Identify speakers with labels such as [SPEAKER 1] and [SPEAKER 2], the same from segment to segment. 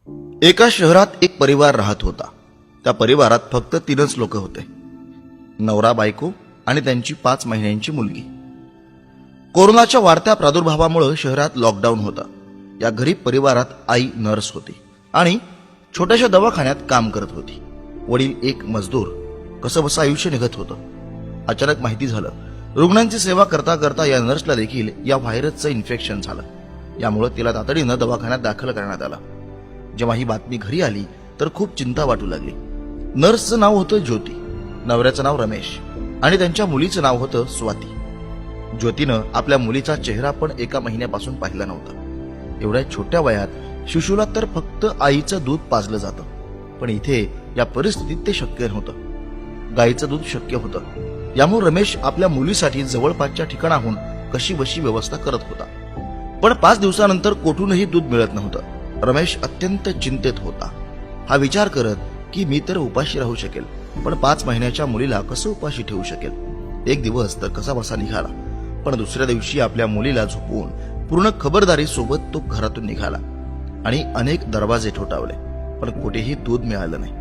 [SPEAKER 1] एका शहरात एक परिवार राहत होता. त्या परिवारात फक्त 3च लोक होते. नवरा, बायको आणि त्यांची 5 महिन्यांची मुलगी. कोरोनाच्या वाढत्या प्रादुर्भावामुळे शहरात लॉकडाऊन होता. या गरीब परिवारात आई नर्स होती आणि छोट्याशा दवाखान्यात काम करत होती. वडील एक मजदूर. कसंबसं आयुष्य निघत होतं. अचानक माहिती झालं, रुग्णांची सेवा करता करता या नर्सला देखील या व्हायरसचं इन्फेक्शन झालं. यामुळे तिला तातडीनं दवाखान्यात दाखल करण्यात आलं. जेव्हा ही बातमी घरी आली तर खूप चिंता वाटू लागली. नर्सचं नाव होतं ज्योती, नवऱ्याचं नाव रमेश आणि त्यांच्या मुलीचं नाव होतं स्वाती. ज्योतीनं आपल्या मुलीचा चेहरा पण एका महिन्यापासून पाहिला नव्हता. एवढ्या छोट्या वयात शिशूला तर फक्त आईचं दूध पाजलं जातं, पण इथे या परिस्थितीत ते शक्य नव्हतं. गाईचं दूध शक्य होतं. यामुळे रमेश आपल्या मुलीसाठी जवळपासच्या ठिकाणाहून कशीबशी व्यवस्था करत होता. पण 5 दिवसानंतर कोठूनही दूध मिळत नव्हतं. रमेश अत्यंत चिंतेत होता. हा विचार करत की मी तर उपाशी राहू शकेल, पण 5 महिन्याच्या मुलीला कसं उपाशी ठेवू शकेल. एक दिवस तर कसाबसा निघाला, पण दुसऱ्या दिवशी आपल्या मुलीला झोपवून पूर्ण खबरदारी सोबत तो घरातून निघाला आणि अनेक दरवाजे ठोठावले, पण कुठेही दूध मिळालं नाही.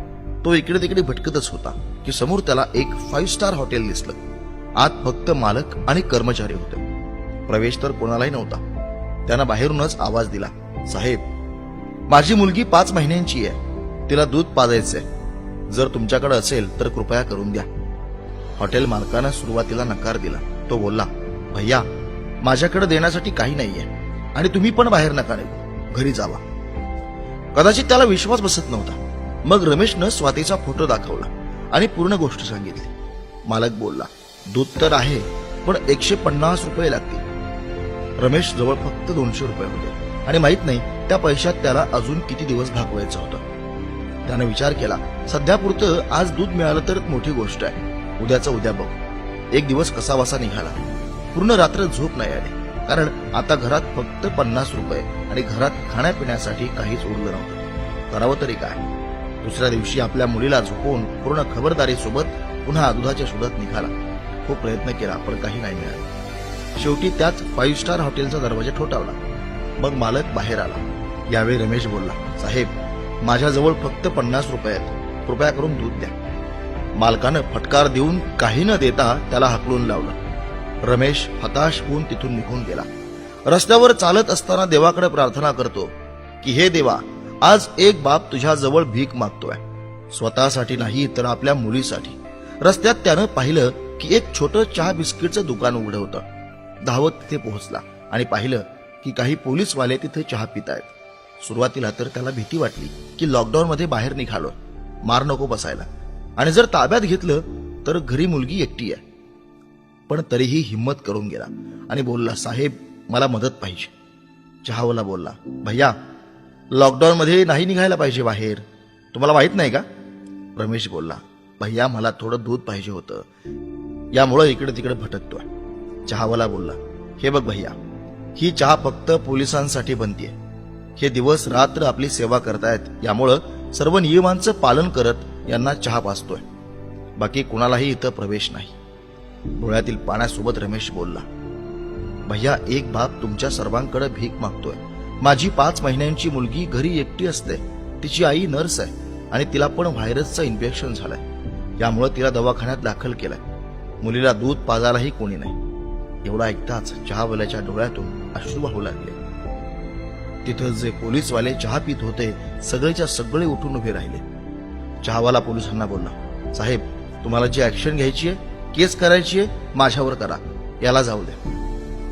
[SPEAKER 1] तो इकडे तिकडे भटकतच होता की समोर त्याला एक 5 स्टार हॉटेल दिसलं. आत फक्त मालक आणि कर्मचारी होते. प्रवेश तर कोणालाही नव्हता. त्यानं बाहेरूनच आवाज दिला, साहेब, माझी मुलगी 5 महिन्यांची आहे. तिला दूध पाजायचंय. जर तुमच्याकडे असेल तर कृपया करून द्या. हॉटेल मालकानं सुरुवातीला नकार दिला. तो बोलला, भैया, माझ्याकडे देण्यासाठी काही नाहीये आणि तुम्ही पण बाहेर नका निघू, घरी जावा. कदाचित त्याला विश्वास बसत नव्हता. मग रमेशनं स्वातीचा फोटो दाखवला आणि पूर्ण गोष्ट सांगितली. मालक बोलला, दूध तर आहे, पण 150 रुपये लागतील. रमेश जवळ फक्त 200 रुपये होते आणि माहित नाही त्या पैशात त्याला अजून किती दिवस भागवायचं होतं. त्यानं विचार केला, सध्यापुरतं आज दूध मिळालं तर मोठी गोष्ट आहे. उद्याचं उद्या बघू. एक दिवस कसाबसा निघाला. पूर्ण रात्र झोप नाही आली, कारण आता घरात फक्त 50 रुपये आणि घरात खाण्यापिण्यासाठी काहीच उरलं नव्हतं. करावं तरी काय. दुसऱ्या दिवशी आपल्या मुलीला झोपवून पूर्ण खबरदारी सोबत पुन्हा दुधाच्या शोधात निघाला. खूप प्रयत्न केला, पण काही नाही मिळालं. शेवटी त्याच 5 स्टार हॉटेलचा दरवाजा ठोठावला. मग मालक बाहेर आला. यावेळी रमेश बोलला, साहेब, माझ्याजवळ फक्त 50 रुपये आहेत. कृपया करून दूध द्या. मालकानं फटकार देऊन काही न देता त्याला हाकलून लावलं. रमेश हताश होऊन तिथून निघून गेला. रस्त्यावर चालत असताना देवाकडे प्रार्थना करतो की हे देवा, आज एक बाप तुझ्याजवळ भीक मागतोय. स्वतःसाठी नाही तर आपल्या मुलीसाठी. रस्त्यात त्यानं पाहिलं की एक छोटं चहा बिस्किटचं दुकान उघडं होतं. धावत तिथे पोहोचला आणि पाहिलं की काही पोलीसवाले तिथे चहा पितायत. सुरुवातीला तर त्याला भीती वाटली की लॉकडाऊनमध्ये बाहेर निघालो, मार नको बसायला, आणि जर ताब्यात घेतलं तर घरी मुलगी एकटी आहे. पण तरीही हिम्मत करून गेला आणि बोलला, साहेब, मला मदत पाहिजे. चहावाला बोलला, भैया, लॉकडाऊनमध्ये नाही निघायला पाहिजे बाहेर. तुम्हाला माहित नाही का. रमेश बोलला, भैया, मला थोडं दूध पाहिजे होतं, यामुळं इकडे तिकडे भटकतोय. चहावाला बोलला, हे बघ भैया, ही चहा फक्त पोलिसांसाठी बनतीये. हे दिवस रात्र आपली सेवा करतायत, यामुळं सर्व नियमांचं पालन करत यांना चहा पाजतोय. बाकी कुणालाही इथं प्रवेश नाही. डोळ्यातील पाण्यासोबत रमेश बोलला, भैया, एक बाप तुमच्या सर्वांकडे भीक मागतोय. माझी 5 महिन्यांची मुलगी घरी एकटी असते. तिची आई नर्स आहे आणि तिला पण व्हायरसचं इन्फेक्शन झालंय. यामुळे तिला दवाखान्यात दाखल केलंय. मुलीला दूध पाजायलाही कोणी नाही. एवढा ऐकताच चहावाल्याच्या डोळ्यातून अश्रू वाहू लागले. तिथं जे पोलीसवाले चहा पित होते सगळेच्या सगळे उठून उभे राहिले. चहावाला पोलिसांना बोलला, साहेब, तुम्हाला जी ऍक्शन घ्यायची आहे, केस करायची आहे, माझ्यावर करा. याला जाऊ द्या.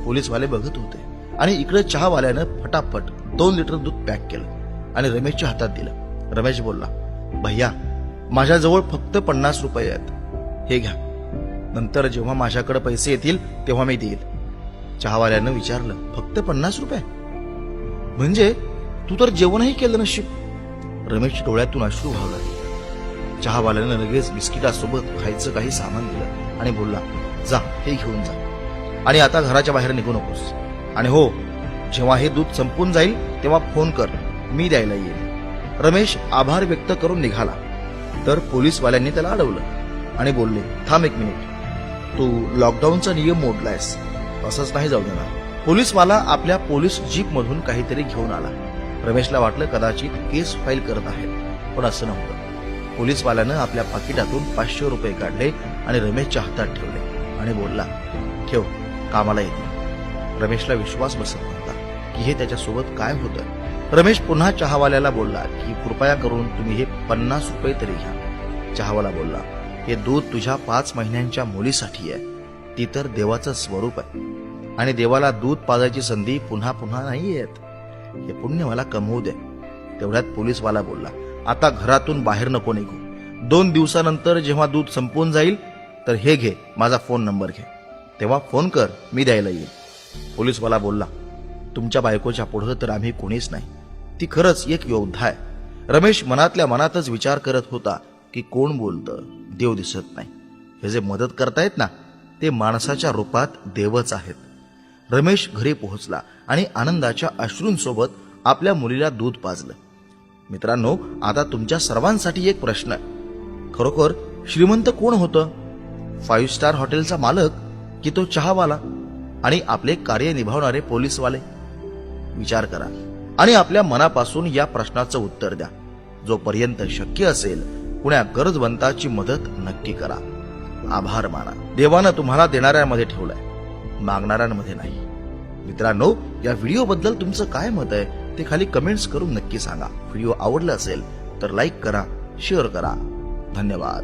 [SPEAKER 1] पोलीसवाले बघत होते आणि इकडे चहावाल्यानं फटाफट 2 लिटर दूध पॅक केलं आणि रमेशच्या हातात दिलं. रमेश बोलला, भैया, माझ्याजवळ फक्त 50 रुपये आहेत. हे घ्या. नंतर जेव्हा माझ्याकडे पैसे येतील तेव्हा मी देईल. चहावाल्यानं विचारलं, फक्त 50 रुपये? म्हणजे तू तर जेवणही केलं नशीब. रमेश डोळ्यातून अश्रू वाहू लागले. चहावाल्यानं लगेच बिस्किटासोबत खायचं काही सामान दिलं आणि बोलला, जा, हे घेऊन जा आणि आता घराच्या बाहेर निघू नकोस. आणि हो, जेव्हा हे दूध संपून जाईल तेव्हा फोन कर, मी द्यायला येईल. रमेश आभार व्यक्त करून निघाला तर पोलीसवाल्यांनी त्याला अडवलं आणि बोलले, थांब 1 मिनिट, तू लॉकडाऊनचा नियम मोडलायस, असंच नाही जाऊ देणार. पोलीसवाला आपल्या पोलीस जीप मधून काहीतरी घेऊन आला रमेशला वाटलं कदाचित केस फाईल करत आहेत, पण असं नव्हतं. पोलीसवाल्यानं आपल्या पाकिटातून 500 रुपये काढले आणि रमेशच्या हातात ठेवले आणि बोलला, ठेव, कामाला येते. रमेशला विश्वास बसत नव्हता की हे त्याच्यासोबत काय होतं. रमेश पुन्हा चहावाल्याला बोलला की कृपया करून तुम्ही हे 50 रुपये तरी घ्या. चहावाला बोलला, हे दूध तुझ्या 5 महिन्यांच्या मुलीसाठी आहे. ती तर देवाचं स्वरूप आहे आणि देवाला दूध पाजायची संधी पुन्हा पुन्हा नाही येत. हे पुण्य मला कमवू दे. तेवढ्यात पोलीसवाला बोलला, आता घरातून बाहेर नको निघू. 2 दिवसानंतर जेव्हा दूध संपून जाईल तर हे घे, माझा फोन नंबर घे, तेव्हा फोन कर, मी द्यायला येईल. पोलीसवाला बोलला, तुमच्या बायकोच्या पुढं तर आम्ही कोणीच नाही. ती खरंच एक योद्धा आहे. रमेश मनातल्या मनातच विचार करत होता की कोण बोलतं, देव दिसत नाही. हे जे मदत करतायत ना, ते माणसाच्या रूपात देवच आहेत. रमेश घरी पोहोचला आणि आनंदाच्या अश्रूंसोबत आपल्या मुलीला दूध पाजलं. मित्रांनो, आता तुमच्या सर्वांसाठी एक प्रश्न आहे. खरोखर श्रीमंत कोण होतं? 5 स्टार हॉटेलचा मालक की तो चहावाला आणि आपले कार्य निभावणारे पोलीसवाले? विचार करा आणि आपल्या मनापासून या प्रश्नाचं उत्तर द्या. जोपर्यंत शक्य असेल कुण्या गरजवंताची मदत नक्की करा. आभार माना. देवानं तुम्हाला देणाऱ्यांमध्ये ठेवलंय, मागणाऱ्यांमध्ये नाही. मित्रांनो, या व्हिडिओ बद्दल तुमचं काय मत आहे ते खाली कमेंट्स करून नक्की सांगा. व्हिडिओ आवडला असेल तर लाईक करा, शेअर करा. धन्यवाद.